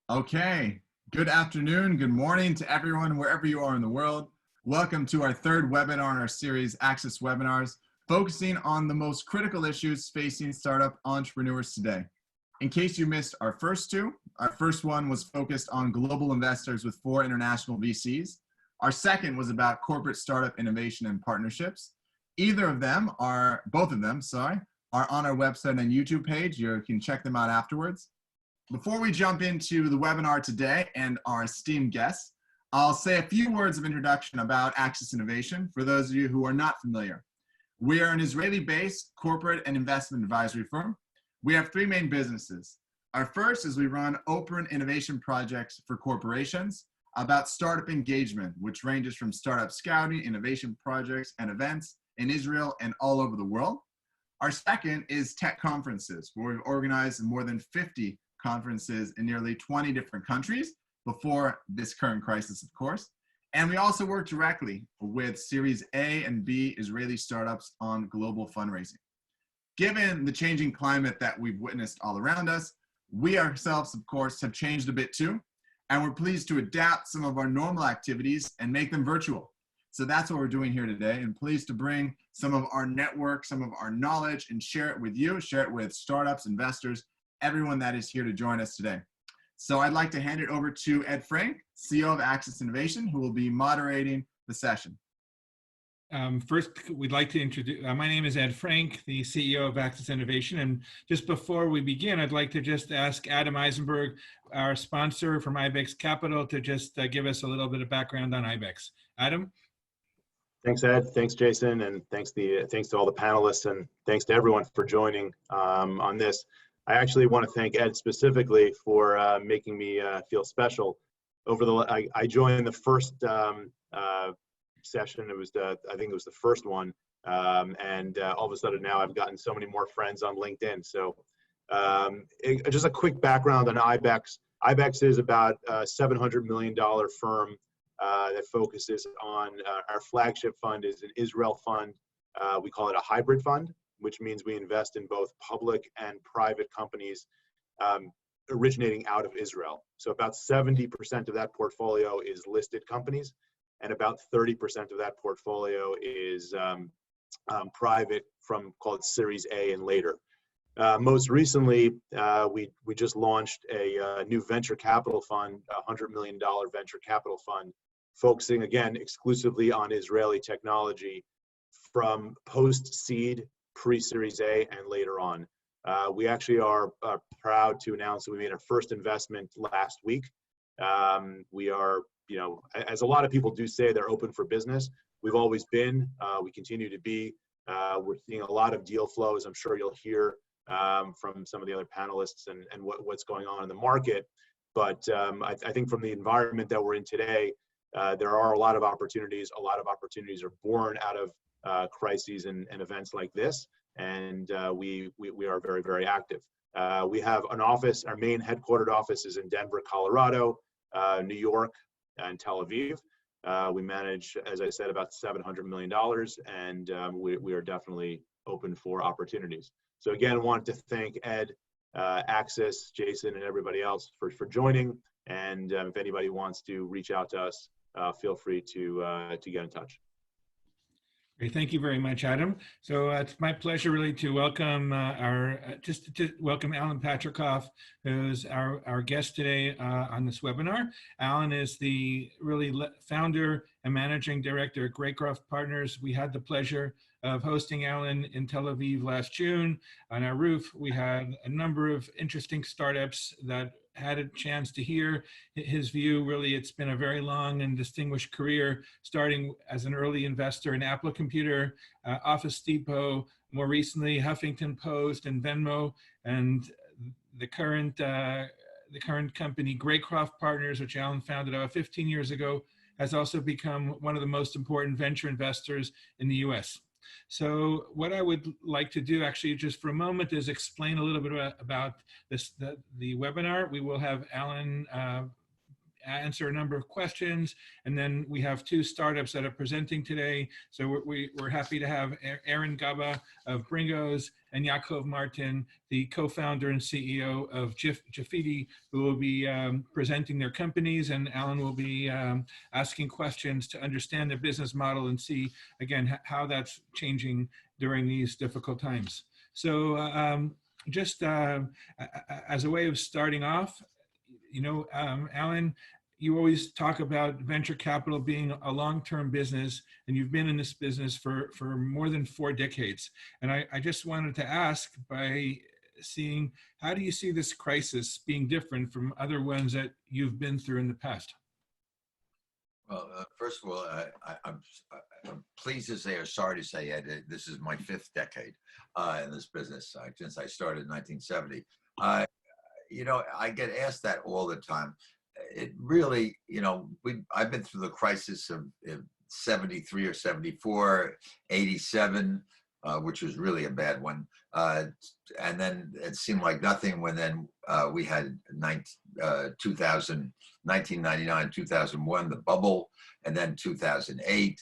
Okay, good afternoon, good morning to everyone wherever you are in the world. Welcome to our third webinar in our series, Access Webinars, focusing on the most critical issues facing startup entrepreneurs today. In case you missed our first two, our first one was focused on global investors with 4 international VCs. Our second was about corporate startup innovation and partnerships. Both of them, are on our website and YouTube page. You can check them out afterwards. Before we jump into the webinar today and our esteemed guests, I'll say a few words of introduction about Access Innovation for those of you who are not familiar. We are an Israeli-based corporate and investment advisory firm. We have 3 main businesses. Our first is we run open innovation projects for corporations about startup engagement, which ranges from startup scouting, innovation projects, and events in Israel and all over the world. Our second is tech conferences, where we've organized more than 50 conferences in nearly 20 different countries before this current crisis, of course. And we also work directly with Series A and B Israeli startups on global fundraising. Given the changing climate that we've witnessed all around us, we ourselves, of course, have changed a bit too, and we're pleased to adapt some of our normal activities and make them virtual. So that's what we're doing here today, and pleased to bring some of our network, some of our knowledge, and share it with you, share it with startups, investors, everyone that is here to join us today. So I'd like to hand it over to Ed Frank, CEO of Access Innovation, who will be moderating the session. First, we'd like to introduce, my name is Ed Frank, the CEO of Access Innovation. And just before we begin, I'd like to just ask Adam Eisenberg, our sponsor from Ibex Capital, to just give us a little bit of background on Ibex. Adam? Thanks, Ed. Thanks, Jason. And thanks to all the panelists, and thanks to everyone for joining on this. I actually want to thank Ed specifically for making me feel special. I joined the first session. It was I think it was the first one, and all of a sudden now I've gotten so many more friends on LinkedIn. So just a quick background on Ibex. Ibex is about a $700 million firm that focuses on our flagship fund is an Israel fund. We call it a hybrid fund, which means we invest in both public and private companies originating out of Israel. So about 70% of that portfolio is listed companies, and about 30% of that portfolio is private from, called Series A and later. Most recently, we just launched a new venture capital fund, a $100 million venture capital fund, focusing again exclusively on Israeli technology from post-seed, pre-Series A, and later on. We actually are proud to announce that we made our first investment last week. We are, as a lot of people do say, they're open for business. We've always been, we continue to be. We're seeing a lot of deal flow, as I'm sure you'll hear from some of the other panelists and what's going on in the market. But I think from the environment that we're in today, there are a lot of opportunities. A lot of opportunities are born out of crises and events like this, and we are very, very active. We have an office. Our main headquartered office is in Denver, Colorado, New York, and Tel Aviv. We manage, as I said, about $700 million, and we are definitely open for opportunities. So again, I want to thank Ed, Access, Jason, and everybody else for joining. And if anybody wants to reach out to us, feel free to get in touch. Great, thank you very much, Adam. So it's my pleasure really to welcome welcome Alan Patricof, who's our guest today on this webinar. Alan is the founder and managing director at Patricof Partners. We had the pleasure of hosting Alan in Tel Aviv last June. On our roof, we had a number of interesting startups that had a chance to hear his view. Really, it's been a very long and distinguished career, starting as an early investor in Apple Computer, Office Depot, more recently Huffington Post and Venmo, and the current company, Patricof Partners, which Alan founded about 15 years ago, has also become one of the most important venture investors in the US. So what I would like to do actually just for a moment is explain a little bit about the webinar. We will have Alan answer a number of questions, and then we have 2 startups that are presenting today. So we're happy to have Aaron Gaba of Bringos and Yaakov Martin, the co-founder and CEO of Jafidi, who will be presenting their companies, and Alan will be asking questions to understand the business model and see, again, how that's changing during these difficult times. So just as a way of starting off, Alan, you always talk about venture capital being a long-term business, and you've been in this business for more than 4 decades. And I just wanted to ask, by seeing, how do you see this crisis being different from other ones that you've been through in the past? Well, first of all, I'm pleased to say, or sorry to say, this is my 5th decade in this business since I started in 1970. I get asked that all the time. It really, I've been through the crisis of 73 or 74, 87, which was really a bad one. And then it seemed like nothing when then we had 1999, 2001, the bubble, and then 2008.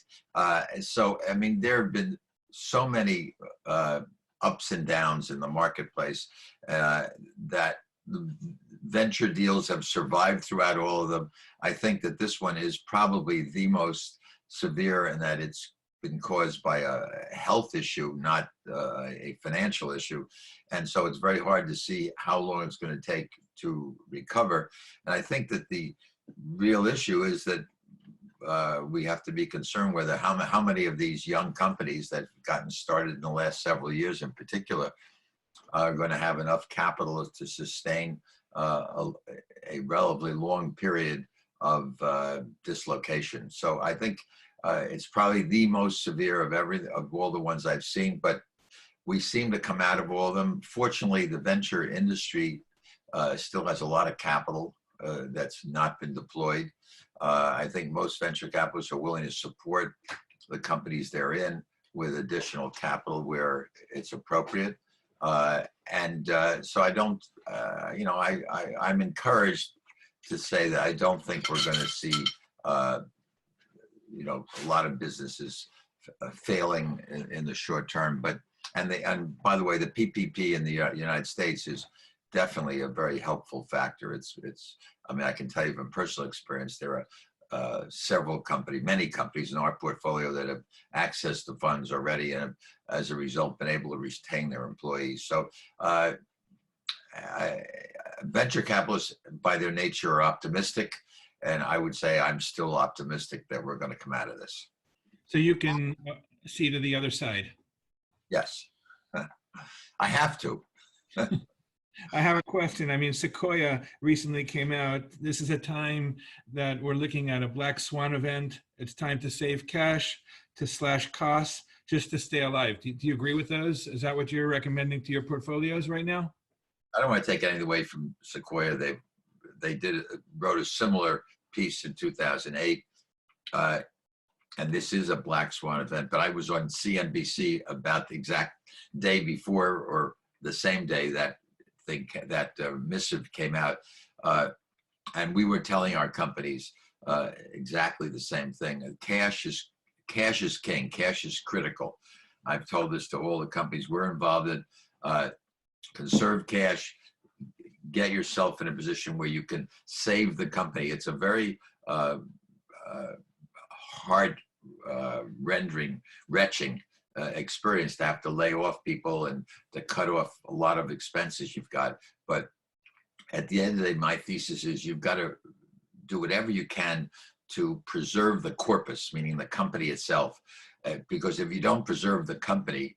So, I mean, there have been so many ups and downs in the marketplace that venture deals have survived throughout all of them. I think that this one is probably the most severe in that it's been caused by a health issue, not a financial issue. And so it's very hard to see how long it's going to take to recover. And I think that the real issue is that we have to be concerned with how many of these young companies that have gotten started in the last several years in particular are going to have enough capital to sustain a relatively long period of dislocation. So I think it's probably the most severe of all the ones I've seen, but we seem to come out of all of them. Fortunately, the venture industry still has a lot of capital that's not been deployed. I think most venture capitalists are willing to support the companies they're in with additional capital where it's appropriate. So I don't, I'm encouraged to say that I don't think we're going to see, a lot of businesses failing in the short term. And by the way, the PPP in the United States is definitely a very helpful factor. I mean, I can tell you from personal experience, there are many companies in our portfolio that have accessed the funds already and have, as a result, been able to retain their employees. So venture capitalists, by their nature, are optimistic. And I would say I'm still optimistic that we're going to come out of this. So you can see to the other side. Yes, I have to. I have a question. I mean, Sequoia recently came out. This is a time that we're looking at a black swan event. It's time to save cash, to slash costs, just to stay alive. Do you agree with those? Is that what you're recommending to your portfolios right now? I don't want to take anything away from Sequoia. They wrote a similar piece in 2008. And this is a black swan event, but I was on CNBC about the exact day before or the same day that missive came out, and we were telling our companies exactly the same thing. Cash is king. Cash is critical. I've told this to all the companies we're involved in. Conserve cash. Get yourself in a position where you can save the company. It's a very hard, retching experience to have to lay off people and to cut off a lot of expenses you've got. But at the end of the day, my thesis is you've got to do whatever you can to preserve the corpus, meaning the company itself. Because if you don't preserve the company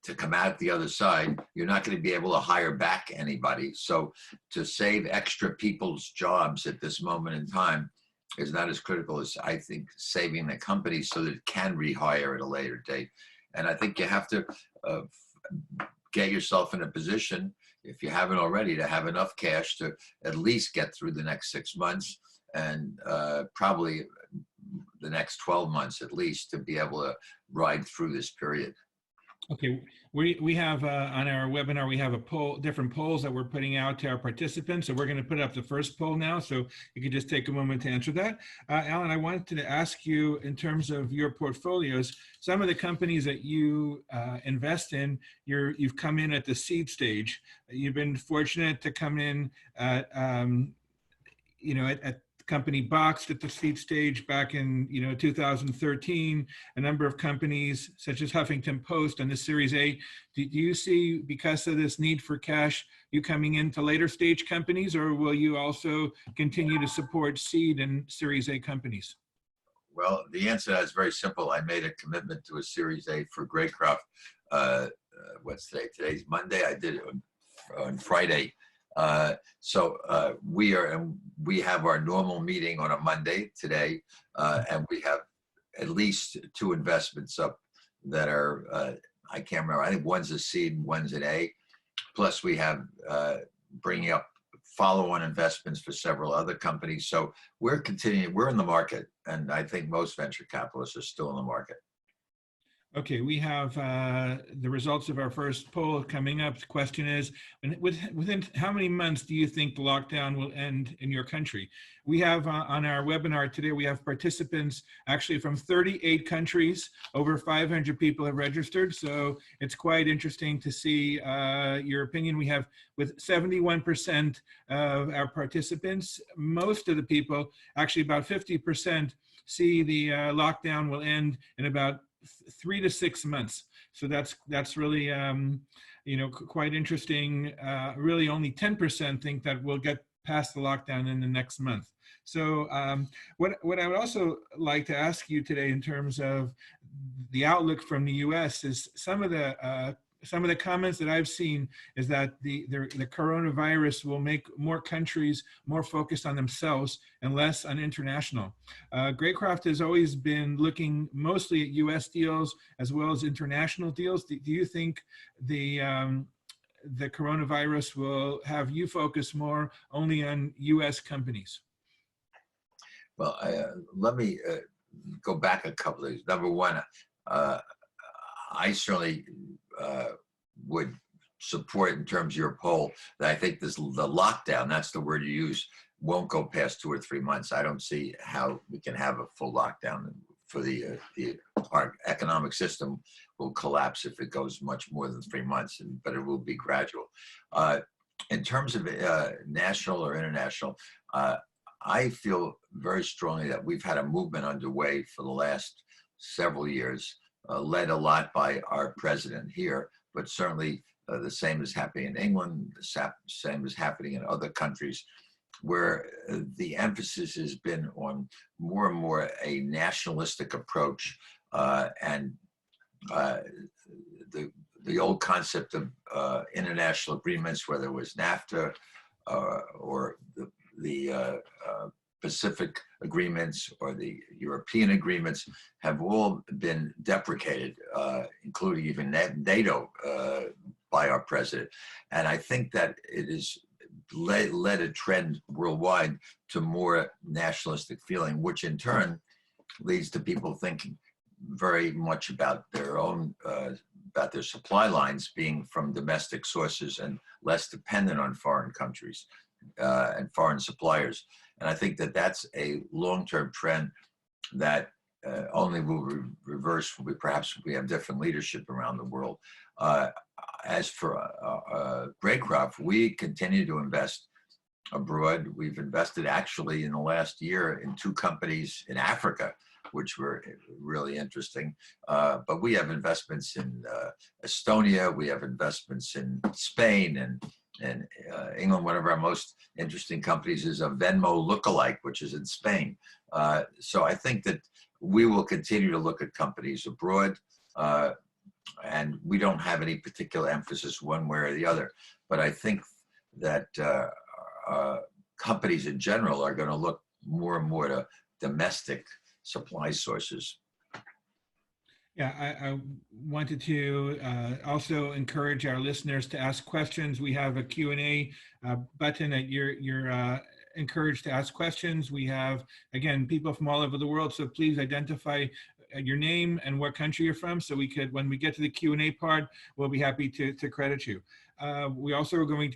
to come out the other side, you're not going to be able to hire back anybody. So to save extra people's jobs at this moment in time is not as critical as, I think, saving the company so that it can rehire at a later date. And I think you have to get yourself in a position, if you haven't already, to have enough cash to at least get through the next 6 months and probably the next 12 months at least to be able to ride through this period. Okay, we have on our webinar, we have a poll, different polls that we're putting out to our participants. So we're going to put up the first poll now. So you can just take a moment to answer that. Alan, I wanted to ask you, in terms of your portfolios, some of the companies that you invest in, you've come in at the seed stage. You've been fortunate to come in at, at company Boxed at the seed stage back in 2013. A number of companies such as Huffington Post on the Series A. Do you see, because of this need for cash, you coming into later stage companies, or will you also continue to support seed and Series A companies? Well, the answer is very simple. I made a commitment to a Series A for Graycroft. What's today? Today's Monday. I did it on Friday. We have our normal meeting on a Monday today, and we have at least 2 investments up that are, I can't remember, I think one's a seed and one's an A. Plus we have bringing up follow-on investments for several other companies. So we're continuing, we're in the market, and I think most venture capitalists are still in the market. Okay, we have the results of our first poll coming up. The question is, within how many months do you think the lockdown will end in your country? We have on our webinar today, we have participants actually from 38 countries. Over 500 people have registered. So it's quite interesting to see your opinion. We have, with 71% of our participants, most of the people, actually about 50%, see the lockdown will end in about 3 to 6 months. So that's really quite interesting. Really only 10% think that we'll get past the lockdown in the next month. So what I would also like to ask you today, in terms of the outlook from the US, is some of the comments that I've seen is that the coronavirus will make more countries more focused on themselves and less on international. Graycroft has always been looking mostly at US deals as well as international deals. Do you think the coronavirus will have you focus more only on US companies? Well, let me go back a couple of things. Number one, I certainly would support, in terms of your poll, that I think the lockdown, that's the word you use, won't go past 2 or 3 months. I don't see how we can have a full lockdown. For our economic system will collapse if it goes much more than 3 months, but it will be gradual. In terms of national or international, I feel very strongly that we've had a movement underway for the last several years, led a lot by our president here, but certainly the same is happening in England, the same is happening in other countries, where the emphasis has been on more and more a nationalistic approach, and the old concept of international agreements, whether it was NAFTA or the Pacific agreements or the European agreements, have all been deprecated, including even NATO, by our president. And I think that it is led a trend worldwide to more nationalistic feeling, which in turn leads to people thinking very much about their own, about their supply lines being from domestic sources and less dependent on foreign countries and foreign suppliers. And I think that that's a long-term trend that only will reverse perhaps we have different leadership around the world. As for Graycroft, we continue to invest abroad. We've invested actually in the last year in 2 companies in Africa, which were really interesting. But we have investments in Estonia, we have investments in Spain and England. One of our most interesting companies is a Venmo lookalike, which is in Spain. So I think that we will continue to look at companies abroad, and we don't have any particular emphasis one way or the other. But I think that companies in general are going to look more and more to domestic supply sources. Yeah, I wanted to also encourage our listeners to ask questions. We have a Q&A button that you're encouraged to ask questions. We have, again, people from all over the world, so please identify your name and what country you're from, so we could, when we get to the Q&A part, we'll be happy to credit you. We also are going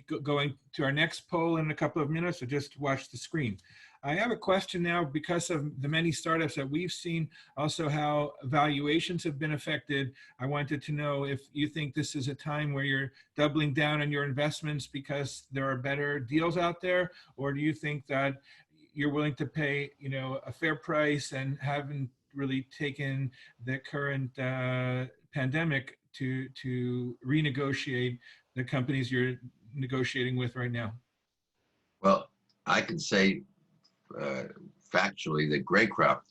to our next poll in a couple of minutes, so just watch the screen. I have a question now, because of the many startups that we've seen, also how valuations have been affected. I wanted to know if you think this is a time where you're doubling down on your investments because there are better deals out there, or do you think that you're willing to pay, a fair price and haven't really taken the current pandemic to renegotiate the companies you're negotiating with right now? Well, I can say factually that Greycroft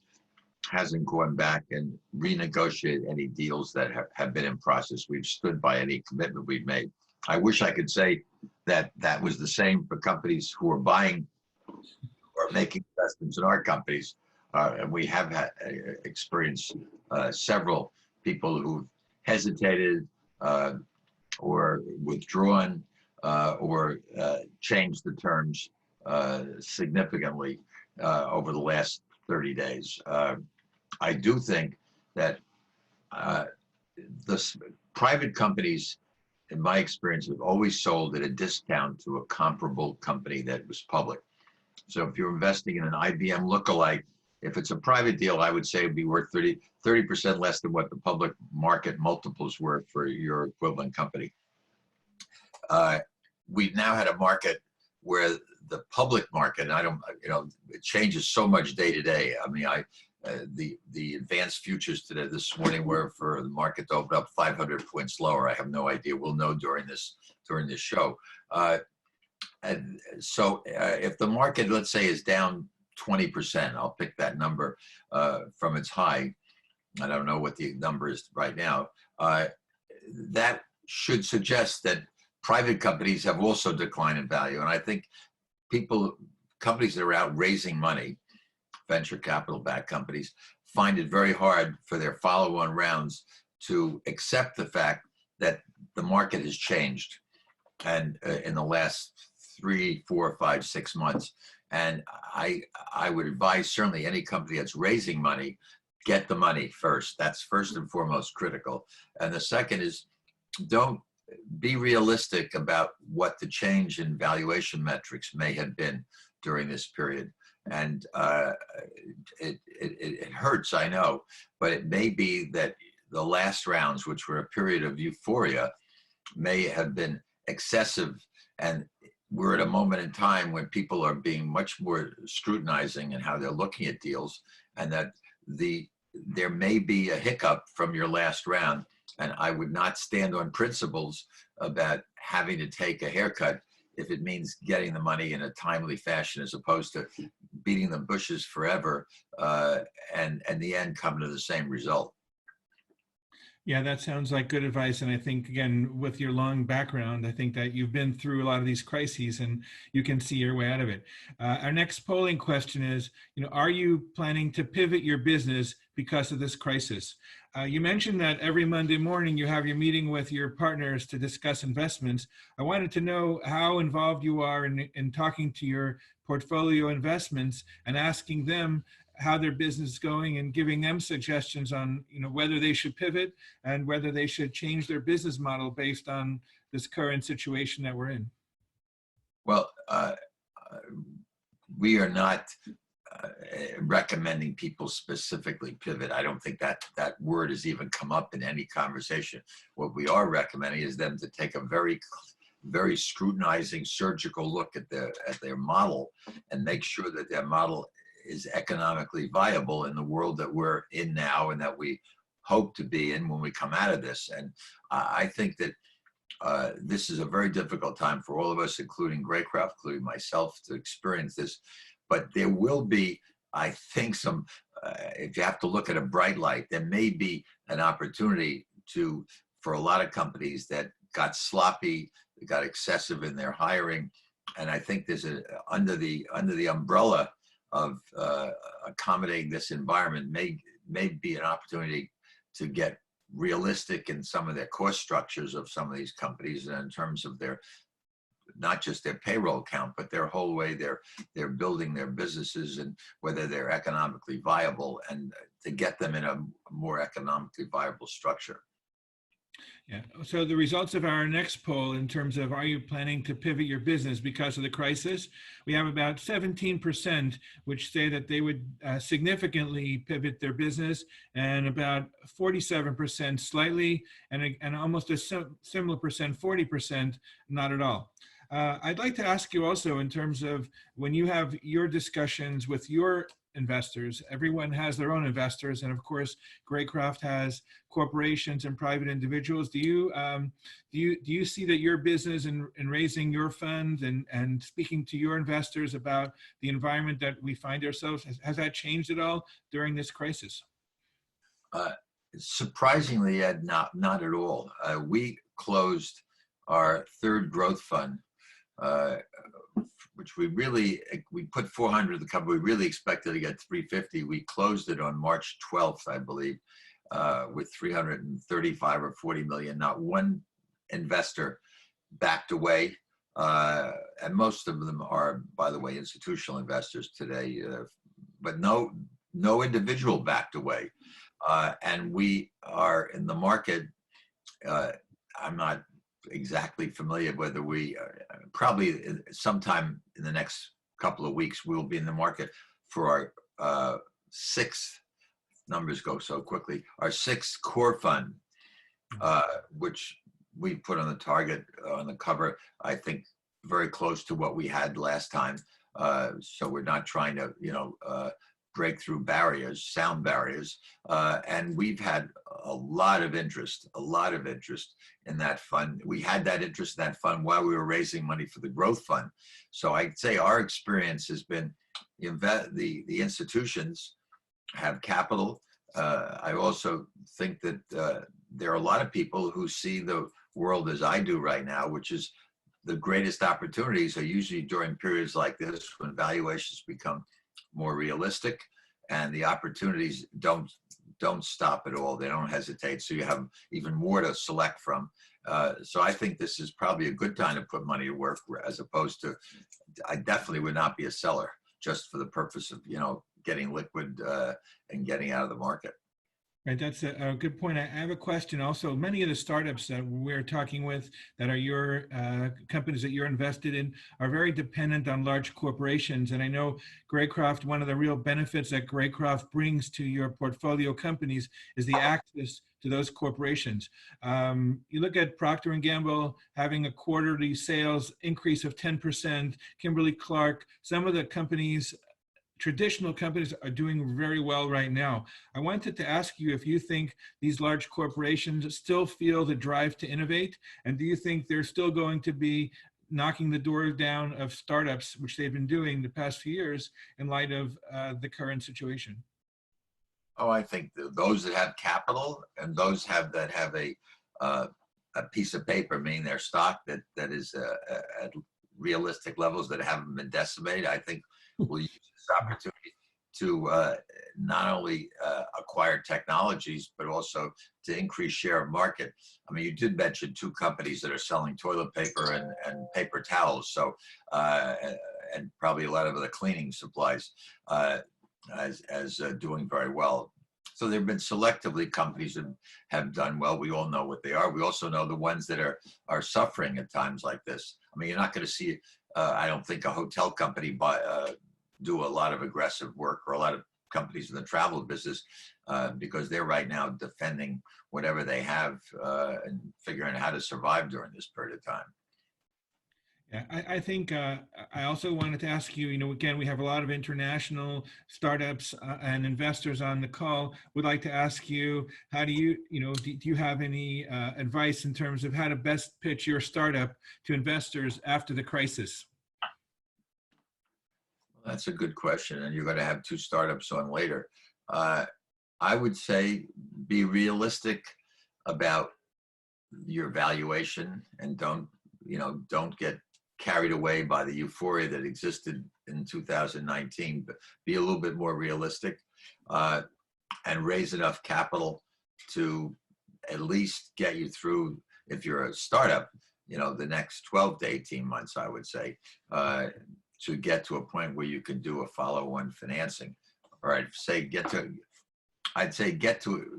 hasn't gone back and renegotiated any deals that have been in process. We've stood by any commitment we've made. I wish I could say that that was the same for companies who are buying or making investments in our companies. And we have experienced several people who've hesitated or withdrawn or changed the terms significantly over the last 30 days. I do think that the private companies, in my experience, have always sold at a discount to a comparable company that was public. So if you're investing in an IBM lookalike, if it's a private deal, I would say it'd be worth 30% less than what the public market multiples were for your equivalent company. We've now had a market where the public market, and it changes so much day to day. I mean, the advanced futures today, this morning, were for the market to open up 500 points lower. I have no idea. We'll know during this show. And so if the market, let's say, is down 20%, I'll pick that number from its high. I don't know what the number is right now. That should suggest that private companies have also declined in value. And I think companies that are out raising money, venture capital backed companies, find it very hard for their follow-on rounds to accept the fact that the market has changed and in the last 3, 4, 5, 6 months. And I would advise certainly any company that's raising money, get the money first. That's first and foremost critical. And the second is, don't be realistic about what the change in valuation metrics may have been during this period. And it hurts, I know, but it may be that the last rounds, which were a period of euphoria, may have been excessive. And we're at a moment in time when people are being much more scrutinizing in how they're looking at deals, and that there may be a hiccup from your last round. And I would not stand on principles about having to take a haircut if it means getting the money in a timely fashion, as opposed to beating the bushes forever and in the end coming to the same result. Yeah, that sounds like good advice. And I think, again, with your long background, I think that you've been through a lot of these crises and you can see your way out of it. Our next polling question is, are you planning to pivot your business because of this crisis? You mentioned that every Monday morning you have your meeting with your partners to discuss investments. I wanted to know how involved you are in talking to your portfolio investments and asking them how their business is going and giving them suggestions on whether they should pivot and whether they should change their business model based on this current situation that we're in. Well, we are not recommending people specifically pivot. I don't think that word has even come up in any conversation. What we are recommending is them to take a very, very scrutinizing, surgical look at their model and make sure that their model is economically viable in the world that we're in now and that we hope to be in when we come out of this. And I think that this is a very difficult time for all of us, including Greycroft, including myself, to experience this. But there will be, I think, if you have to look at a bright light, there may be an opportunity for a lot of companies that got sloppy, got excessive in their hiring. And I think there's under the umbrella of accommodating this environment may be an opportunity to get realistic in some of their cost structures of some of these companies in terms of not just their payroll count, but their whole way they're building their businesses and whether they're economically viable. And get them in a more economically viable structure. Yeah. So the results of our next poll in terms of are you planning to pivot your business because of the crisis, we have about 17% which say that they would significantly pivot their business, and about 47% slightly, and almost a similar percent, 40%, not at all. I'd like to ask you also, in terms of when you have your discussions with your investors, everyone has their own investors, and of course Greycroft has corporations and private individuals. Do you see that your business in raising your funds and speaking to your investors about the environment that we find ourselves, has that changed at all during this crisis? Surprisingly, Ed, not at all. We closed our third growth fund, which we put 400 the company. We really expected to get 350. We closed it on March 12th, I believe, with 335 or 40 million. Not one investor backed away, and most of them are, by the way, institutional investors today. But no individual backed away, and we are in the market. I'm not exactly familiar whether we probably sometime in the next couple of weeks we'll be in the market for our sixth, numbers go so quickly, our sixth core fund, which we put on the target on the cover, I think very close to what we had last time. So we're not trying to break through sound barriers, and we've had a lot of interest in that fund. We had that interest in that fund while we were raising money for the growth fund. So I'd say our experience has been the institutions have capital. I also think that there are a lot of people who see the world as I do right now, which is the greatest opportunities are usually during periods like this when valuations become more realistic and the opportunities don't stop at all. They don't hesitate. So you have even more to select from. So I think this is probably a good time to put money to work, as opposed to, I definitely would not be a seller just for the purpose of, getting liquid and getting out of the market. Right, that's a good point. I have a question also. Many of the startups that we're talking with that are your companies that you're invested in are very dependent on large corporations. And I know Greycroft, one of the real benefits that Greycroft brings to your portfolio companies is the access to those corporations. You look at Procter & Gamble having a quarterly sales increase of 10%, Kimberly-Clark, some of the companies, traditional companies are doing very well right now. I wanted to ask you if you think these large corporations still feel the drive to innovate, and do you think they're still going to be knocking the door down of startups, which they've been doing the past few years in light of the current situation? Oh, I think those that have capital and those that have a piece of paper, meaning their stock that is at realistic levels that haven't been decimated, I think will use this opportunity to not only acquire technologies, but also to increase share of market. I mean, you did mention two companies that are selling toilet paper and paper towels, so and probably a lot of the cleaning supplies as doing very well. So there have been selectively companies that have done well. We all know what they are. We also know the ones that are suffering at times like this. I mean, you're not going to see, I don't think, a hotel company do a lot of aggressive work, or a lot of companies in the travel business, because they're right now defending whatever they have and figuring out how to survive during this period of time. Yeah, I think I also wanted to ask you, again, we have a lot of international startups and investors on the call. Would like to ask you, how do you have any advice in terms of how to best pitch your startup to investors after the crisis? That's a good question, and you're going to have two startups on later. I would say be realistic about your valuation, and don't get carried away by the euphoria that existed in 2019, but be a little bit more realistic and raise enough capital to at least get you through, if you're a startup, the next 12 to 18 months, I would say, to get to a point where you can do a follow-on financing. All right, say get to I'd say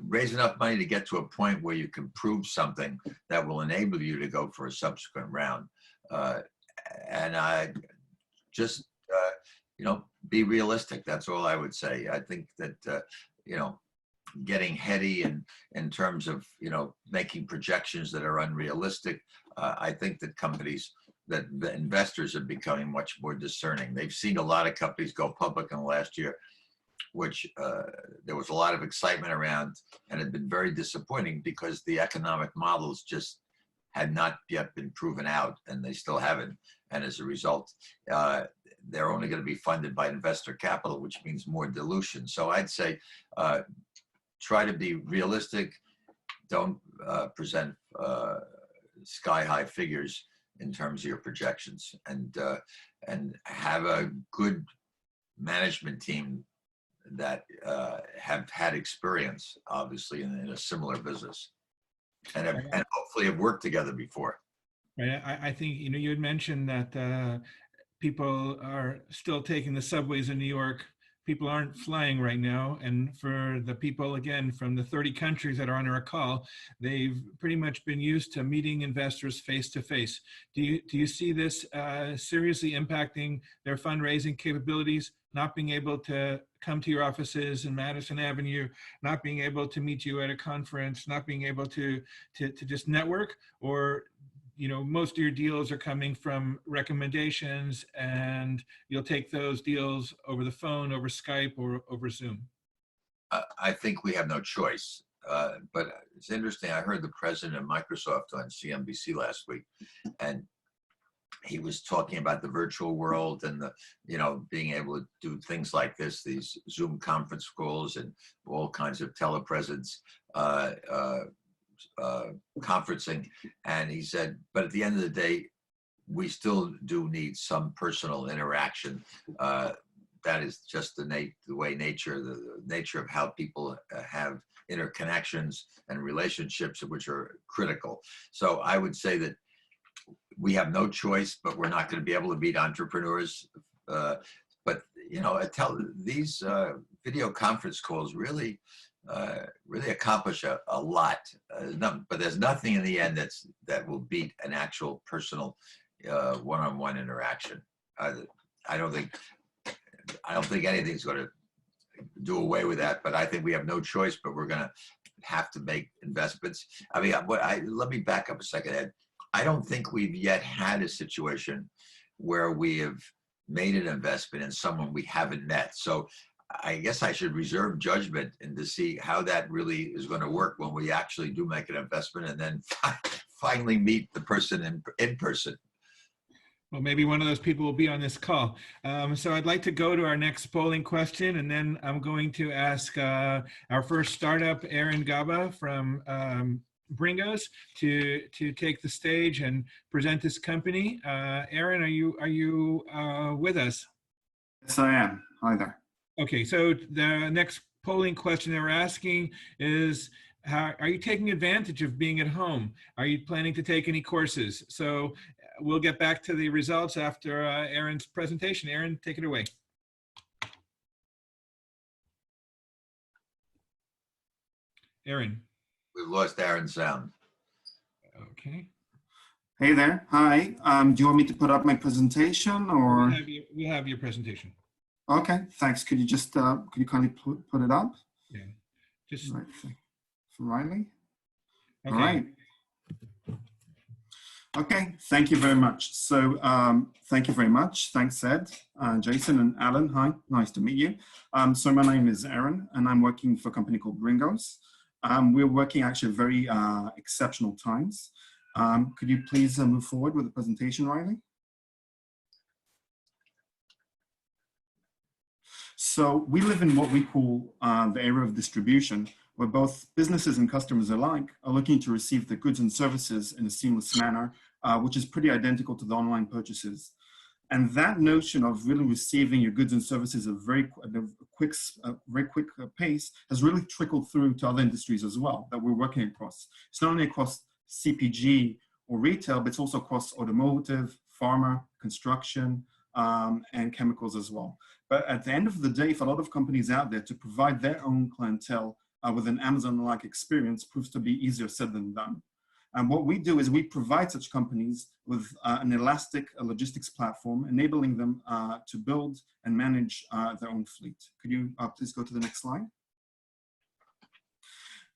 raise enough money to get to a point where you can prove something that will enable you to go for a subsequent round. And I just, be realistic. That's all I would say. I think that, getting heady in terms of, making projections that are unrealistic. I think that that the investors are becoming much more discerning. They've seen a lot of companies go public in the last year, which there was a lot of excitement around and had been very disappointing because the economic models just had not yet been proven out, and they still haven't. And as a result, they're only going to be funded by investor capital, which means more dilution. So I'd say try to be realistic. Don't present sky-high figures in terms of your projections, and have a good management team that have had experience, obviously, in a similar business, and hopefully have worked together before. Right. I think, you had mentioned that people are still taking the subways in New York. People aren't flying right now. And for the people, again, from the 30 countries that are on our call, they've pretty much been used to meeting investors face to face. Do you see this seriously impacting their fundraising capabilities, not being able to come to your offices in Madison Avenue, not being able to meet you at a conference, not being able to just network? Or most of your deals are coming from recommendations, and you'll take those deals over the phone, over Skype, or over Zoom? I think we have no choice. But it's interesting. I heard the president of Microsoft on CNBC last week, and he was talking about the virtual world and being able to do things like this, these Zoom conference calls and all kinds of telepresence conferencing. And he said, but at the end of the day, we still do need some personal interaction. That is just the nature of how people have interconnections and relationships, which are critical. So I would say that we have no choice, but we're not going to be able to meet entrepreneurs. But these video conference calls really accomplish a lot. But there's nothing in the end that will beat an actual personal one-on-one interaction. I don't think anything's going to do away with that. But I think we have no choice. But we're going to have to make investments. I mean, let me back up a second, Ed. I don't think we've yet had a situation where we have made an investment in someone we haven't met. So I guess I should reserve judgment and to see how that really is going to work when we actually do make an investment and then finally meet the person in person. Well, maybe one of those people will be on this call. So I'd like to go to our next polling question, and then I'm going to ask our first startup, Aaron Gaba from Bringos, to take the stage and present this company. Aaron, are you with us? Yes, I am. Hi there. Okay, so the next polling question that we're asking is, are you taking advantage of being at home? Are you planning to take any courses? So we'll get back to the results after Aaron's presentation. Aaron, take it away. Aaron. We've lost Aaron's sound. Okay. Hey there. Hi. Do you want me to put up my presentation or? We have your presentation. Okay, thanks. Could you just, could you kindly put it up? Yeah. Just right for Riley. Okay. All right. Okay, thank you very much. So thank you very much. Thanks, Ed, Jason, and Alan. Hi, nice to meet you. So my name is Aaron, and I'm working for a company called Bringos. We're working actually very exceptional times. Could you please move forward with the presentation, Riley? So we live in what we call the era of distribution, where both businesses and customers alike are looking to receive the goods and services in a seamless manner, which is pretty identical to the online purchases. And that notion of really receiving your goods and services at a very quick pace has really trickled through to other industries as well that we're working across. It's not only across CPG or retail, but it's also across automotive, pharma, construction, and chemicals as well. But at the end of the day, for a lot of companies out there to provide their own clientele with an Amazon-like experience proves to be easier said than done. And what we do is we provide such companies with an elastic logistics platform, enabling them to build and manage their own fleet. Could you please go to the next slide?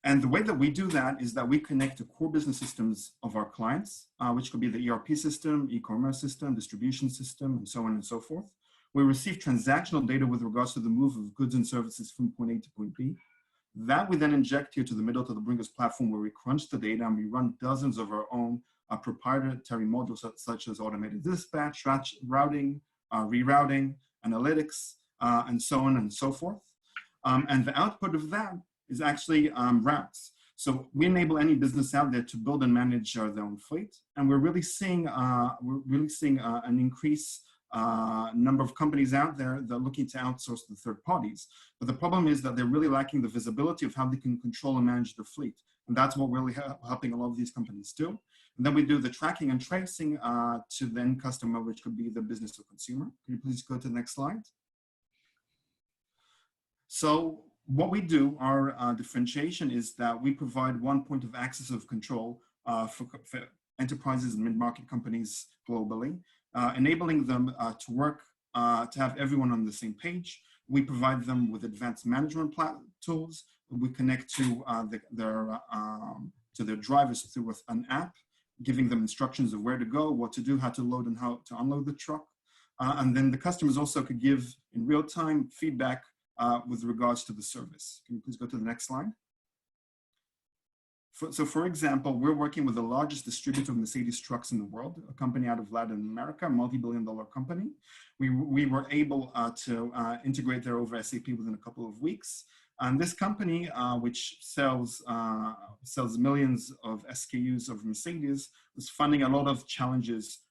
And the way that we do that is that we connect to core business systems of our clients, which could be the ERP system, e-commerce system, distribution system, and so on and so forth. We receive transactional data with regards to the move of goods and services from point A to point B. That we then inject here to the middle to the Bringos platform, where we crunch the data and we run dozens of our own proprietary modules such as automated dispatch, routing, rerouting, analytics, and so on and so forth. And the output of that is actually routes. So we enable any business out there to build and manage their own fleet, and we're really seeing an increase number of companies out there that are looking to outsource to third parties. But the problem is that they're really lacking the visibility of how they can control and manage their fleet. And that's what we're really helping a lot of these companies do. And then we do the tracking and tracing to the end customer, which could be the business or consumer. Can you please go to the next slide? So what we do, our differentiation is that we provide one point of access of control for enterprises and mid-market companies globally, enabling them to work, to have everyone on the same page. We provide them with advanced management tools. We connect to their drivers through an app, giving them instructions of where to go, what to do, how to load and how to unload the truck. And then the customers also could give in real time feedback with regards to the service. Can you please go to the next slide? So for example, we're working with the largest distributor of Mercedes trucks in the world, a company out of Latin America, a multi-billion-dollar company. We were able to integrate there over SAP within a couple of weeks. And this company, which sells millions of SKUs of Mercedes, was finding a lot of challenges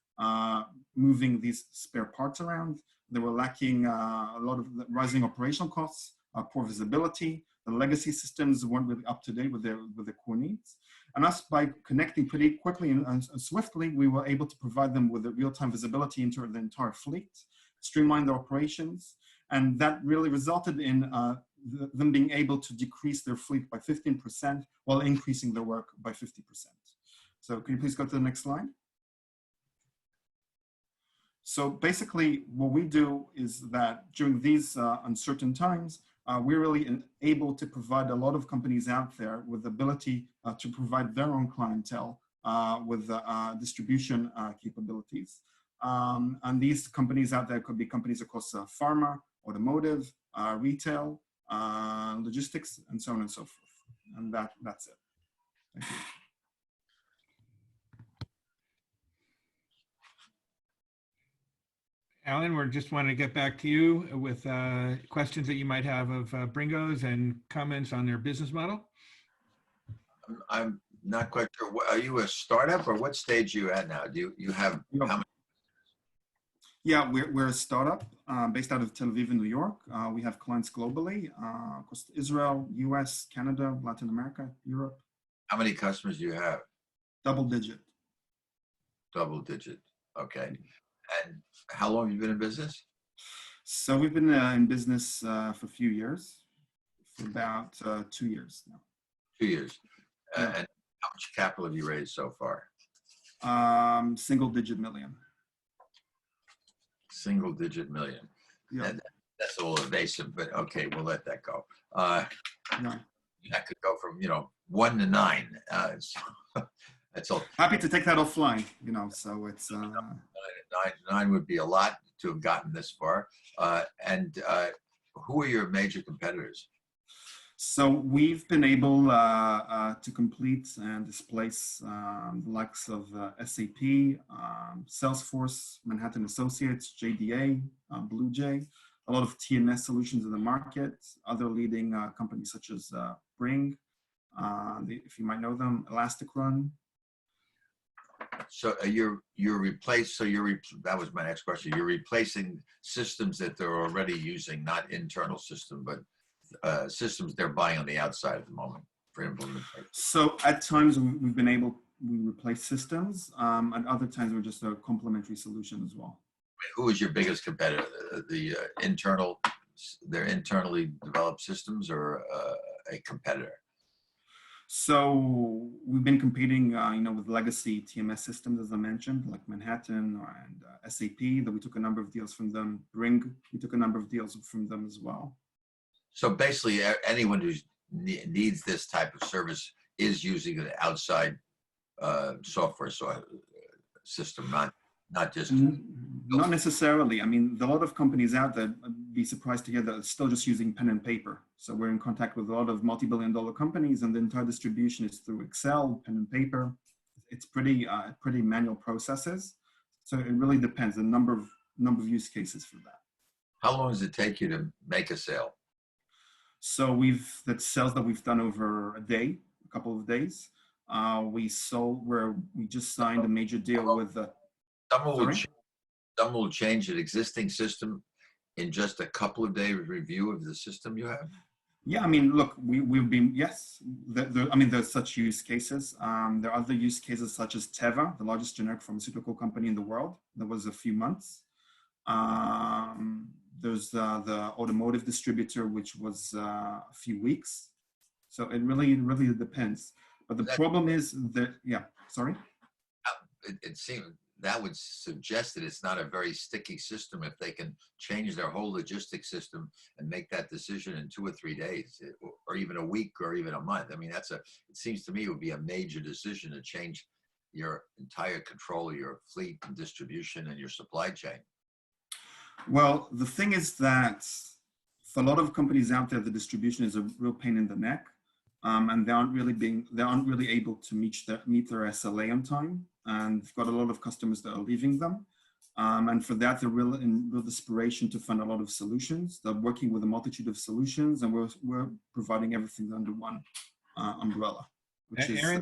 moving these spare parts around. They were lacking a lot of rising operational costs, poor visibility. The legacy systems weren't really up to date with their core needs. And us, by connecting pretty quickly and swiftly, we were able to provide them with a real-time visibility into the entire fleet, streamline their operations, and that really resulted in them being able to decrease their fleet by 15% while increasing their work by 50%. So can you please go to the next slide? So basically, what we do is that during these uncertain times, we're really able to provide a lot of companies out there with the ability to provide their own clientele with distribution capabilities. And these companies out there could be companies across pharma, automotive, retail, logistics, and so on and so forth. And that's it. Thank you. Alan, we just want to get back to you with questions that you might have of Bringos and comments on their business model. I'm not quite sure. Are you a startup, or what stage are you at now? Do you have how many? Yeah, we're a startup based out of Tel Aviv in New York. We have clients globally, across Israel, US, Canada, Latin America, Europe. How many customers do you have? Double digit. Double digit. Okay. And how long have you been in business? So we've been in business for a few years, for about 2 years now. 2 years. And how much capital have you raised so far? Single digit million. Single digit million. Yeah. And that's a little evasive, but okay, we'll let that go. No. That could go from 1 to 9. So that's all. Happy to take that offline. So it's 9 would be a lot to have gotten this far. And who are your major competitors? So we've been able to complete and displace the likes of SAP, Salesforce, Manhattan Associates, JDA, Blue Jay, a lot of TMS solutions in the market, other leading companies such as Bring, if you might know them, Elastic Run. So that was my next question. You're replacing systems that they're already using, not internal system, but systems they're buying on the outside at the moment for implementation. So at times we replace systems, and other times we're just a complementary solution as well. Who is your biggest competitor? Their internally developed systems, or a competitor? So we've been competing, with legacy TMS systems, as I mentioned, like Manhattan and SAP, that we took a number of deals from them. Ring, we took a number of deals from them as well. So basically, anyone who needs this type of service is using an outside software system, not just. Not necessarily. I mean, a lot of companies out there, I'd be surprised to hear that are still just using pen and paper. So we're in contact with a lot of multi-billion-dollar companies, and the entire distribution is through Excel, pen and paper. It's pretty manual processes. So it really depends. The number of use cases for that. How long does it take you to make a sale? So that's sales that we've done over a couple of days. We just signed a major deal with. Someone will change an existing system in just a couple of days review of the system you have? Yeah, I mean, look, we've been, yes, there's such use cases. There are other use cases such as Teva, the largest generic pharmaceutical company in the world. That was a few months. There's the automotive distributor, which was a few weeks. So it really depends. But the problem is that, yeah, sorry? It seems that would suggest that it's not a very sticky system if they can change their whole logistics system and make that decision in 2 or 3 days, or even a week, or even a month. I mean, it seems to me it would be a major decision to change your entire control of your fleet and distribution and your supply chain. Well, the thing is that for a lot of companies out there, the distribution is a real pain in the neck. And they aren't really able to meet their SLA on time, and they've got a lot of customers that are leaving them. And for that, they're in real desperation to find a lot of solutions. They're working with a multitude of solutions, and we're providing everything under one umbrella. Aaron,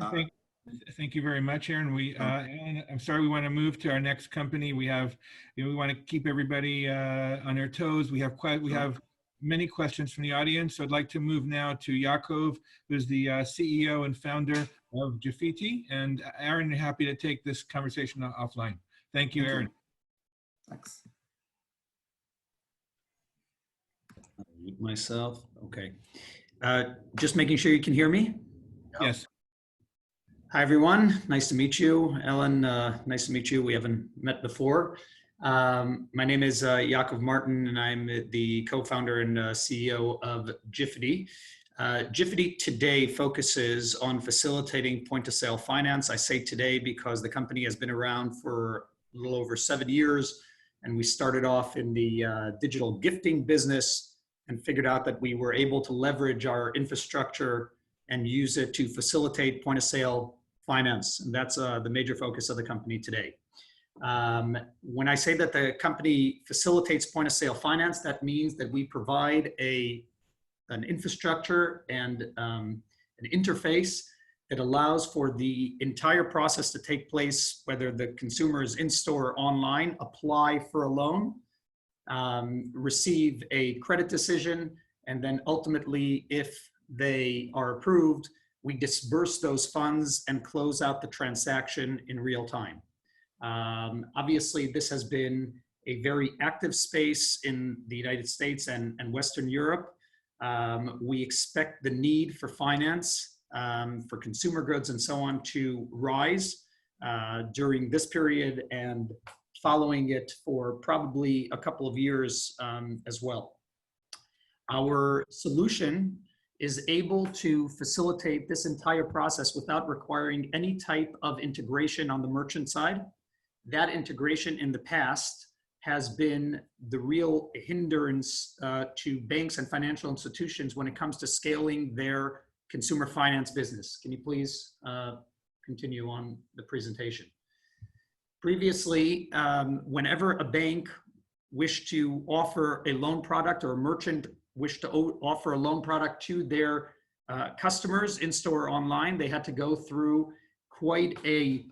thank you very much, Aaron. Aaron, I'm sorry, we want to move to our next company. We want to keep everybody on their toes. We have many questions from the audience. So I'd like to move now to Yaakov, who's the CEO and founder of Jifiti. And Aaron, happy to take this conversation offline. Thank you, Aaron. Thanks. Mute myself. Okay. Just making sure you can hear me. Yes. Hi, everyone. Nice to meet you. Ellen, nice to meet you. We haven't met before. My name is Yaakov Martin, and I'm the co-founder and CEO of Jifiti. Jifiti today focuses on facilitating point-of-sale finance. I say today because the company has been around for a little over 7 years, and we started off in the digital gifting business and figured out that we were able to leverage our infrastructure and use it to facilitate point-of-sale finance. And that's the major focus of the company today. When I say that the company facilitates point-of-sale finance, that means that we provide an infrastructure and an interface that allows for the entire process to take place, whether the consumer is in-store or online, apply for a loan, receive a credit decision, and then ultimately, if they are approved, we disperse those funds and close out the transaction in real time. Obviously, this has been a very active space in the United States and Western Europe. We expect the need for finance, for consumer goods and so on, to rise during this period and following it for probably a couple of years as well. Our solution is able to facilitate this entire process without requiring any type of integration on the merchant side. That integration in the past has been the real hindrance to banks and financial institutions when it comes to scaling their consumer finance business. Can you please continue on the presentation? Previously, whenever a bank wished to offer a loan product, or a merchant wished to offer a loan product to their customers in-store or online, they had to go through quite a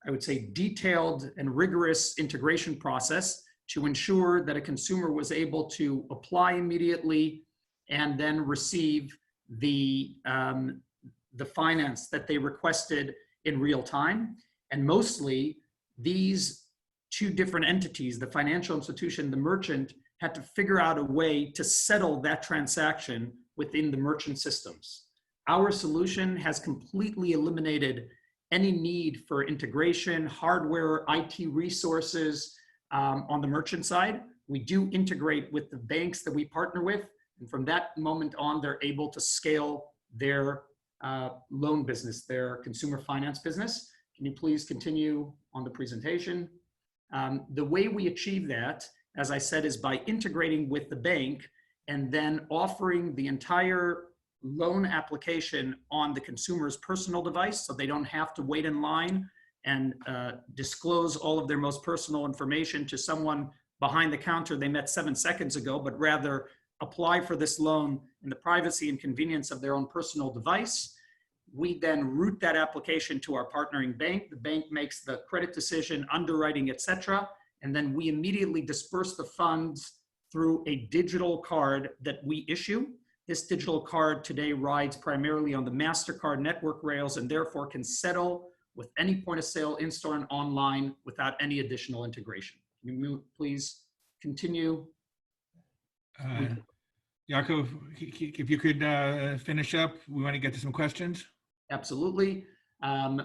I would say, detailed and rigorous integration process to ensure that a consumer was able to apply immediately and then receive the finance that they requested in real time. And mostly, these two different entities, the financial institution, the merchant, had to figure out a way to settle that transaction within the merchant systems. Our solution has completely eliminated any need for integration, hardware, IT resources on the merchant side. We do integrate with the banks that we partner with, and from that moment on, they're able to scale their loan business, their consumer finance business. Can you please continue on the presentation? The way we achieve that, as I said, is by integrating with the bank and then offering the entire loan application on the consumer's personal device, so they don't have to wait in line and disclose all of their most personal information to someone behind the counter they met 7 seconds ago, but rather apply for this loan in the privacy and convenience of their own personal device. We then route that application to our partnering bank. The bank makes the credit decision, underwriting, etc. And then we immediately disperse the funds through a digital card that we issue. This digital card today rides primarily on the MasterCard network rails and therefore can settle with any point of sale in-store and online without any additional integration. Can you please continue? Yaakov, if you could finish up, we want to get to some questions. Absolutely.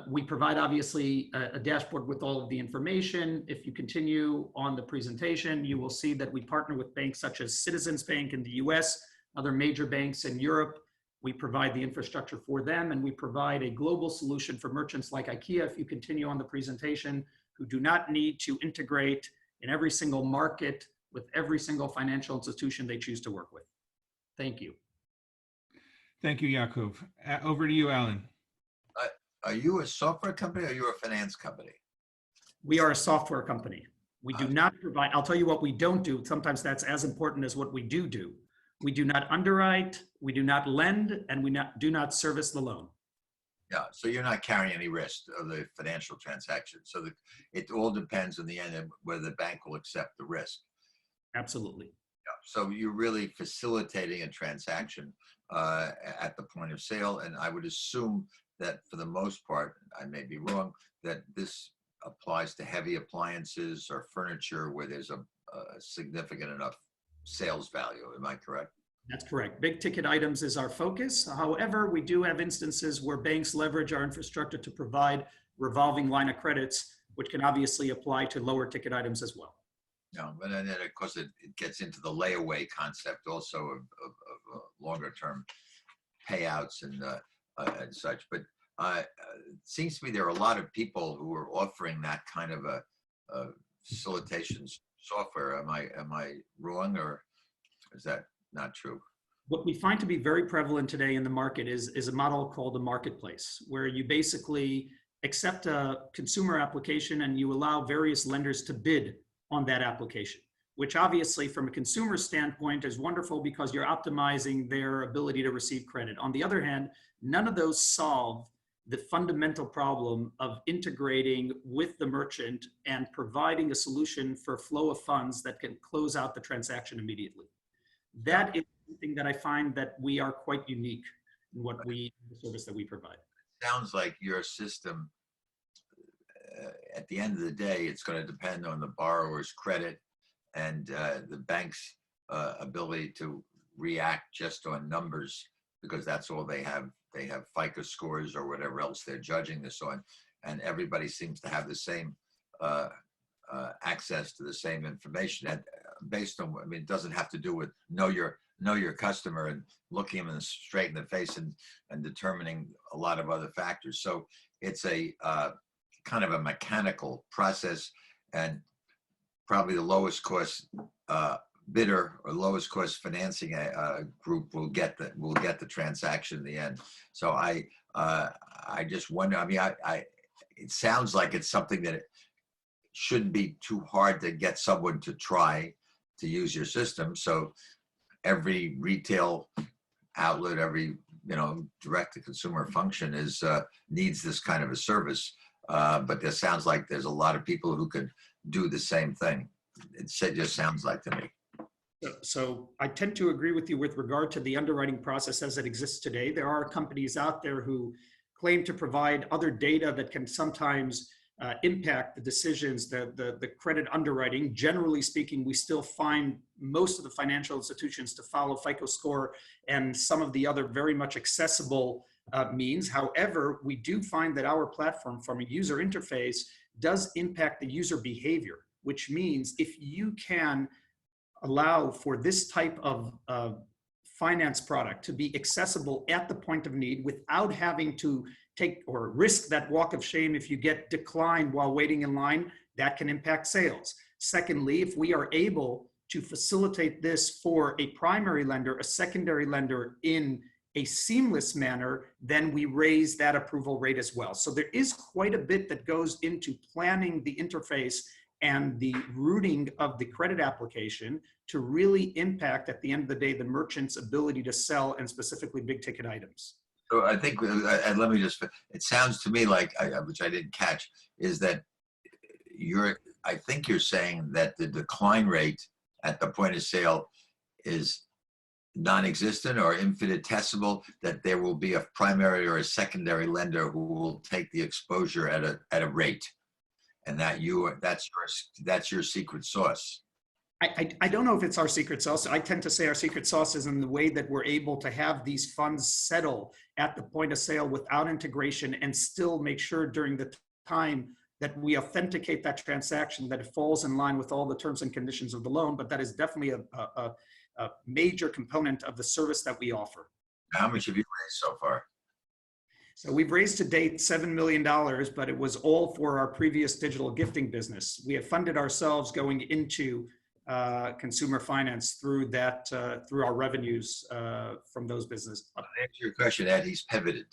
We provide obviously a dashboard with all of the information. If you continue on the presentation, you will see that we partner with banks such as Citizens Bank in the US, other major banks in Europe. We provide the infrastructure for them, and we provide a global solution for merchants like IKEA, if you continue on the presentation, who do not need to integrate in every single market with every single financial institution they choose to work with. Thank you. Thank you, Yaakov. Over to you, Alan. Are you a software company or are you a finance company? We are a software company. We do not provide, I'll tell you what we don't do. Sometimes that's as important as what we do. We do not underwrite, we do not lend, and we do not service the loan. Yeah, so you're not carrying any risk of the financial transaction. So it all depends in the end of whether the bank will accept the risk. Absolutely. Yeah, so you're really facilitating a transaction at the point of sale. And I would assume that for the most part, I may be wrong, that this applies to heavy appliances or furniture where there's a significant enough sales value. Am I correct? That's correct. Big ticket items is our focus. However, we do have instances where banks leverage our infrastructure to provide revolving line of credits, which can obviously apply to lower ticket items as well. No, but then of course it gets into the layaway concept also of longer term payouts and such. But it seems to me there are a lot of people who are offering that kind of a facilitation software. Am I wrong, or is that not true? What we find to be very prevalent today in the market is a model called a marketplace, where you basically accept a consumer application and you allow various lenders to bid on that application, which obviously from a consumer standpoint is wonderful because you're optimizing their ability to receive credit. On the other hand, none of those solve the fundamental problem of integrating with the merchant and providing a solution for flow of funds that can close out the transaction immediately. That is something that I find that we are quite unique in what the service that we provide. Sounds like your system, at the end of the day, it's going to depend on the borrower's credit and the bank's ability to react just on numbers, because that's all they have. They have FICO scores or whatever else they're judging this on, and everybody seems to have the same access to the same information. That, based on, I mean, it doesn't have to do with know your customer and looking them straight in the face and determining a lot of other factors. So it's a kind of a mechanical process, and probably the lowest cost bidder or lowest cost financing group will get the transaction in the end. So I just wonder. I mean, it sounds like it's something that it shouldn't be too hard to get someone to try to use your system. So every retail outlet, every direct to consumer function needs this kind of a service. But there sounds like there's a lot of people who could do the same thing. It just sounds like to me. So I tend to agree with you with regard to the underwriting process as it exists today. There are companies out there who claim to provide other data that can sometimes impact the decisions, the credit underwriting. Generally speaking, we still find most of the financial institutions to follow FICO score and some of the other very much accessible means. However, we do find that our platform from a user interface does impact the user behavior, which means if you can allow for this type of finance product to be accessible at the point of need without having to take or risk that walk of shame if you get declined while waiting in line, that can impact sales. Secondly, if we are able to facilitate this for a primary lender, a secondary lender in a seamless manner, then we raise that approval rate as well. So there is quite a bit that goes into planning the interface and the routing of the credit application to really impact, at the end of the day, the merchant's ability to sell, and specifically big ticket items. So I think, let me just, it sounds to me like, which I didn't catch, is that I think you're saying that the decline rate at the point of sale is non-existent or infinitesimal, that there will be a primary or a secondary lender who will take the exposure at a rate, and that that's your secret sauce. I don't know if it's our secret sauce. I tend to say our secret sauce is in the way that we're able to have these funds settle at the point of sale without integration and still make sure during the time that we authenticate that transaction, that it falls in line with all the terms and conditions of the loan. But that is definitely a major component of the service that we offer. How much have you raised so far? So we've raised to date $7 million, but it was all for our previous digital gifting business. We have funded ourselves going into consumer finance through that, through our revenues from those businesses. To answer your question, Ed, he's pivoted.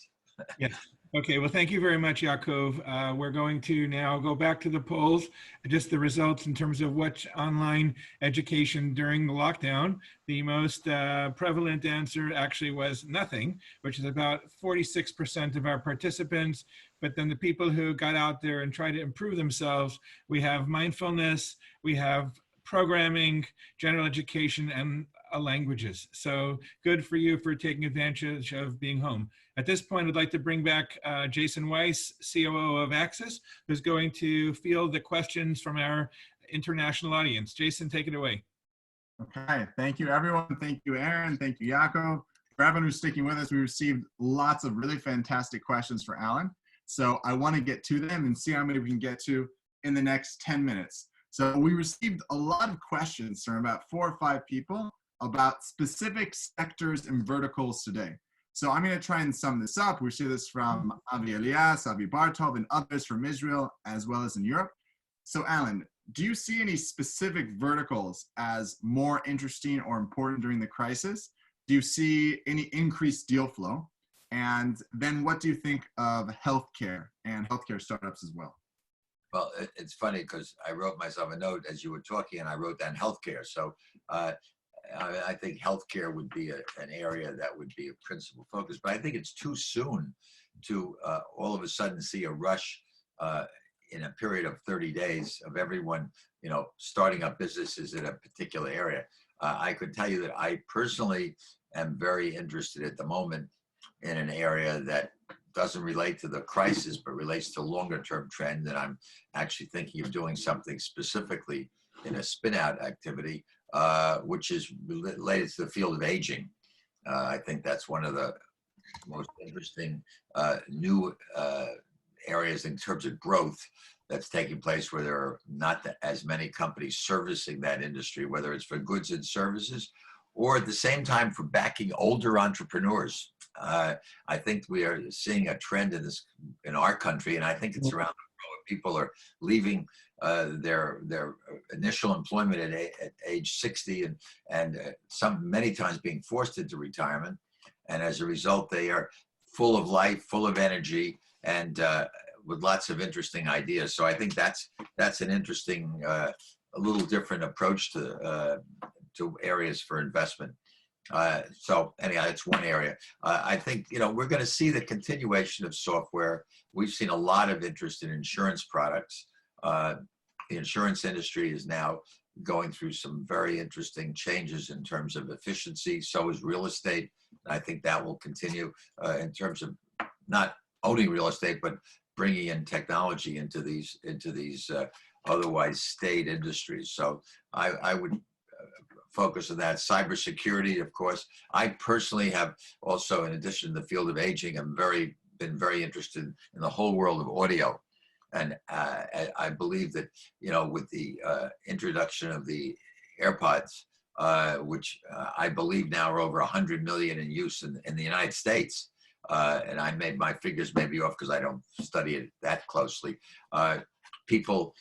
Yeah. Okay. Well, thank you very much, Yaakov. We're going to now go back to the polls, just the results in terms of what online education during the lockdown. The most prevalent answer actually was nothing, which is about 46% of our participants. But then the people who got out there and tried to improve themselves, we have mindfulness, we have programming, general education, and languages. So good for you for taking advantage of being home. At this point, I'd like to bring back Jason Weiss, COO of Axis, who's going to field the questions from our international audience. Jason, take it away. Okay, thank you everyone. Thank you, Aaron. Thank you, Yaakov. For everyone who's sticking with us, we received lots of really fantastic questions for Alan. So I want to get to them and see how many we can get to in the next 10 minutes. So we received a lot of questions from about 4 or 5 people about specific sectors and verticals today. So I'm going to try and sum this up. We see this from Avi Elias, Avi Bartov, and others from Israel, as well as in Europe. So Alan, do you see any specific verticals as more interesting or important during the crisis? Do you see any increased deal flow? And then what do you think of healthcare and healthcare startups as well? Well, it's funny because I wrote myself a note as you were talking, and I wrote down healthcare. So I think healthcare would be an area that would be a principal focus. But I think it's too soon to all of a sudden see a rush in a period of 30 days of everyone, starting up businesses in a particular area. I could tell you that I personally am very interested at the moment in an area that doesn't relate to the crisis, but relates to longer term trend. And I'm actually thinking of doing something specifically in a spin out activity, which is related to the field of aging. I think that's one of the most interesting new areas in terms of growth that's taking place, where there are not as many companies servicing that industry, whether it's for goods and services, or at the same time for backing older entrepreneurs. I think we are seeing a trend in our country, and I think it's around the world, where people are leaving their initial employment at age 60 and many times being forced into retirement. And as a result, they are full of life, full of energy, and with lots of interesting ideas. So I think that's an interesting, a little different approach to areas for investment. So anyhow, it's one area. I think, we're going to see the continuation of software. We've seen a lot of interest in insurance products. The insurance industry is now going through some very interesting changes in terms of efficiency. So is real estate. I think that will continue in terms of not owning real estate, but bringing in technology into these otherwise staid industries. So I would focus on that. Cybersecurity, of course. I personally have also, in addition to the field of aging, been very interested in the whole world of audio. And I believe that, with the introduction of the AirPods, which I believe now are over 100 million in use in the United States. And I made my figures maybe off because I don't study it that closely. People,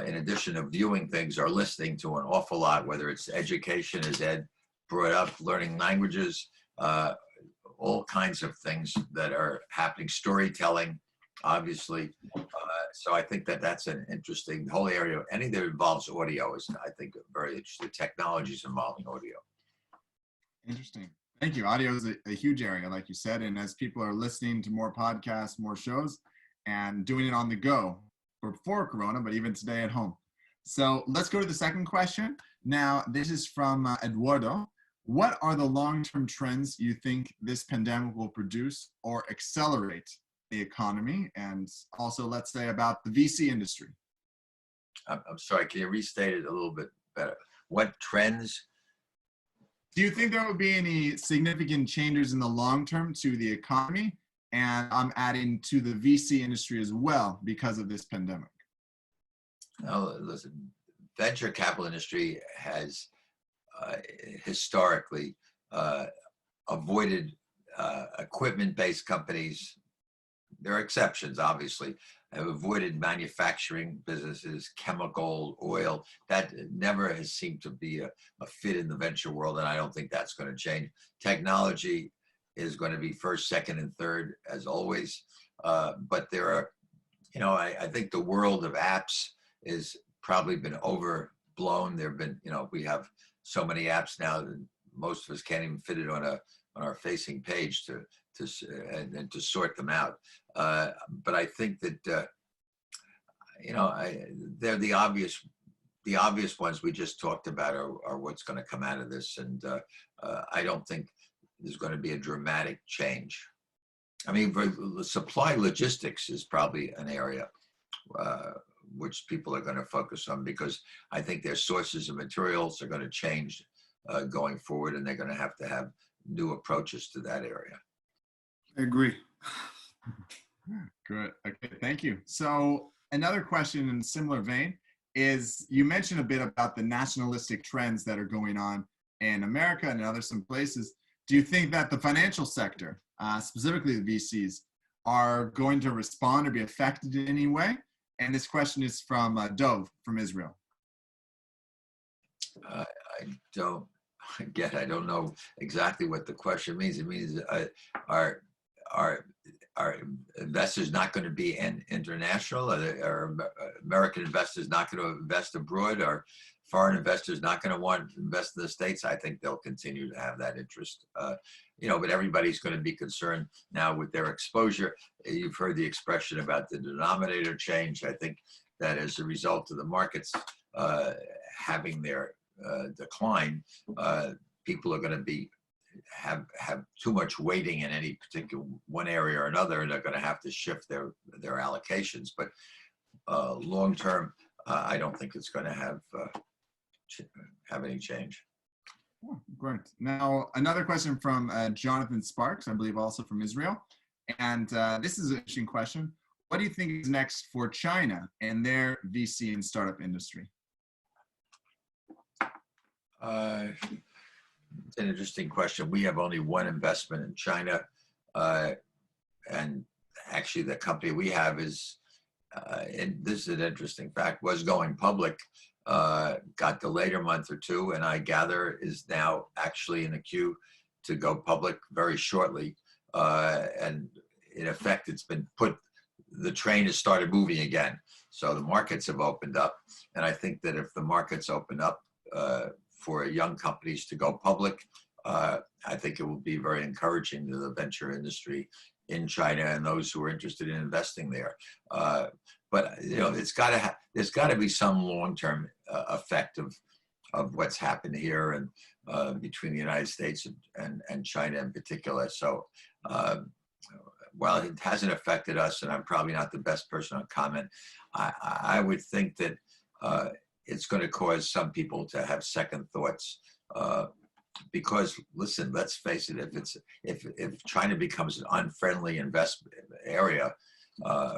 in addition to viewing things, are listening to an awful lot, whether it's education, as Ed brought up, learning languages, all kinds of things that are happening, storytelling, obviously. So I think that that's an interesting whole area. Anything that involves audio is, I think, very interesting. Technologies involving audio. Interesting. Thank you. Audio is a huge area, like you said. And as people are listening to more podcasts, more shows, and doing it on the go before Corona, but even today at home. So let's go to the second question. Now, this is from Eduardo. What are the long-term trends you think this pandemic will produce or accelerate the economy? And also, let's say, about the VC industry. I'm sorry, can you restate it a little bit better? What trends? Do you think there will be any significant changes in the long term to the economy? And I'm adding to the VC industry as well because of this pandemic. Well, listen, venture capital industry has historically avoided equipment-based companies. There are exceptions, obviously. Have avoided manufacturing businesses, chemical, oil. That never has seemed to be a fit in the venture world, and I don't think that's going to change. Technology is going to be first, second, and third, as always. But there are, I think the world of apps is probably been overblown. There have been, we have so many apps now that most of us can't even fit it on our facing page to sort them out. But I think that they're the obvious ones we just talked about are what's going to come out of this, and I don't think there's going to be a dramatic change. I mean, for supply logistics is probably an area which people are going to focus on, because I think their sources of materials are going to change going forward, and they're going to have new approaches to that area. I agree. Good. Okay, thank you. So another question in a similar vein is, you mentioned a bit about the nationalistic trends that are going on in America and in some places. Do you think that the financial sector, specifically the VCs, are going to respond or be affected in any way? And this question is from Dove from Israel. I don't know exactly what the question means. It means are investors not going to be international? Are American investors not going to invest abroad? Are foreign investors not going to want to invest in the States? I think they'll continue to have that interest. But everybody's going to be concerned now with their exposure. You've heard the expression about the denominator change. I think that as a result of the markets having their decline, people are going to have too much weighting in any particular one area or another, and they're going to have to shift their allocations. But long term, I don't think it's going to have any change. Oh, great. Now, another question from Jonathan Sparks, I believe also from Israel. And this is an interesting question. What do you think is next for China and their VC and startup industry? It's an interesting question. We have only one investment in China. And actually the company we have is, and this is an interesting fact, was going public, got delayed a month or two, and I gather is now actually in the queue to go public very shortly. And in effect, the train has started moving again. So the markets have opened up. And I think that if the markets open up for young companies to go public, I think it will be very encouraging to the venture industry in China and those who are interested in investing there. But there's got to be some long-term effect of what's happened here and between the United States and China in particular. So while it hasn't affected us, and I'm probably not the best person to comment, I would think that it's going to cause some people to have second thoughts. Because listen, let's face it, if China becomes an unfriendly investment area,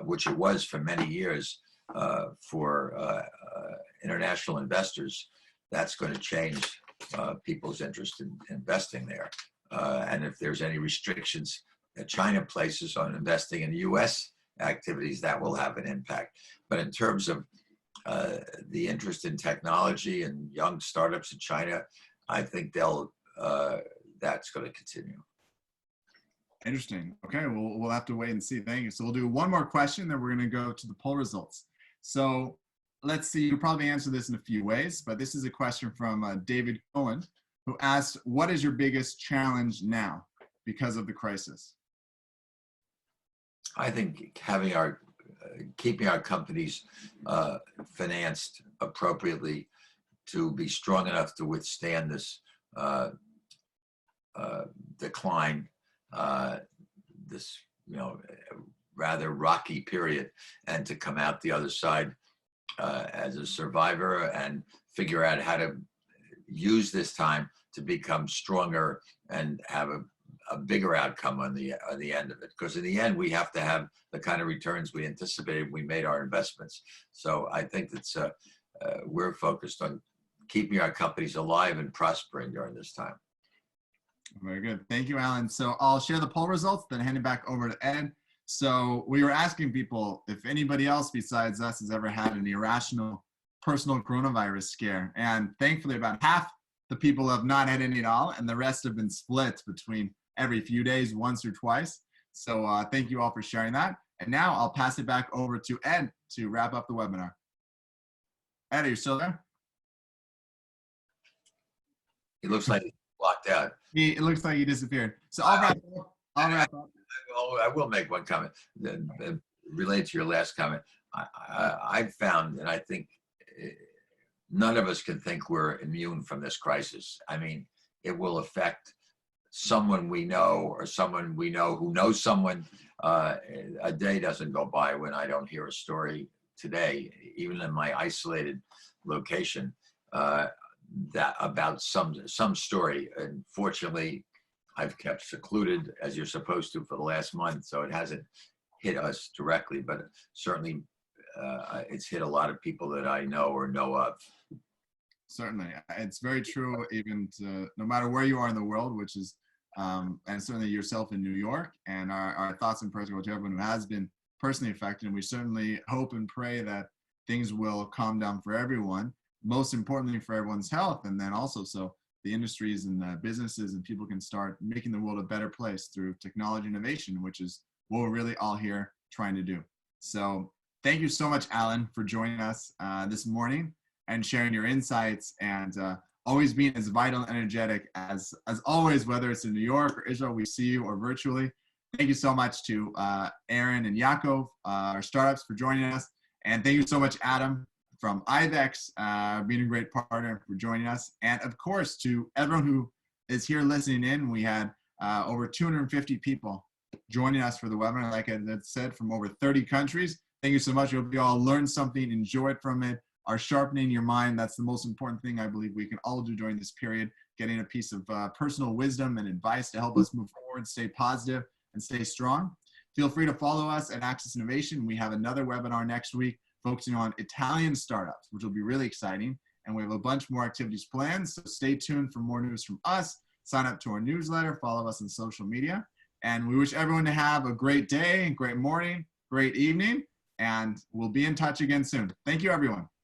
which it was for many years for international investors, that's going to change people's interest in investing there. And if there's any restrictions that China places on investing in U.S. activities, that will have an impact. But in terms of the interest in technology and young startups in China, I think that's going to continue. Interesting. Okay, we'll have to wait and see. Thank you. So we'll do one more question, then we're going to go to the poll results. So let's see, you'll probably answer this in a few ways, but this is a question from David Cohen, who asked, what is your biggest challenge now because of the crisis? I think keeping our companies financed appropriately to be strong enough to withstand this decline, this rather rocky period, and to come out the other side as a survivor and figure out how to use this time to become stronger and have a bigger outcome on the end of it. Because in the end, we have to have the kind of returns we anticipated when we made our investments. So I think that's we're focused on keeping our companies alive and prospering during this time. Very good. Thank you, Alan. So I'll share the poll results, then hand it back over to Ed. So we were asking people if anybody else besides us has ever had an irrational personal coronavirus scare. And thankfully, about half the people have not had any at all, and the rest have been split between every few days, once or twice. So thank you all for sharing that. And now I'll pass it back over to Ed to wrap up the webinar. Ed, are you still there? It looks like he's blocked out. It looks like he disappeared. So I'll wrap up. I will make one comment related to your last comment. I've found, and I think none of us can think we're immune from this crisis. I mean, it will affect someone we know or someone we know who knows someone. A day doesn't go by when I don't hear a story today, even in my isolated location, that about some story. Unfortunately, I've kept secluded, as you're supposed to, for the last month, so it hasn't hit us directly, but certainly it's hit a lot of people that I know or know of. Certainly, it's very true. Even no matter where you are in the world, which is, and certainly yourself in New York, and our thoughts and prayers go to everyone who has been personally affected. And we certainly hope and pray that things will calm down for everyone. Most importantly, for everyone's health, and then also so the industries and businesses and people can start making the world a better place through technology innovation, which is what we're really all here trying to do. So thank you so much, Alan, for joining us this morning and sharing your insights and always being as vital and energetic as always, whether it's in New York or Israel, we see you, or virtually. Thank you so much to Aaron and Yaakov, our startups, for joining us. And thank you so much, Adam, from IBEX, being a great partner, for joining us. And of course, to everyone who is here listening in, we had over 250 people joining us for the webinar, like I said, from over 30 countries. Thank you so much. I hope you all learned something, enjoyed from it, are sharpening your mind. That's the most important thing I believe we can all do during this period, getting a piece of personal wisdom and advice to help us move forward, stay positive, and stay strong. Feel free to follow us at Access Innovation. We have another webinar next week focusing on Italian startups, which will be really exciting. And we have a bunch more activities planned, so stay tuned for more news from us. Sign up to our newsletter, follow us on social media. And we wish everyone to have a great day, great morning, great evening, and we'll be in touch again soon. Thank you, everyone.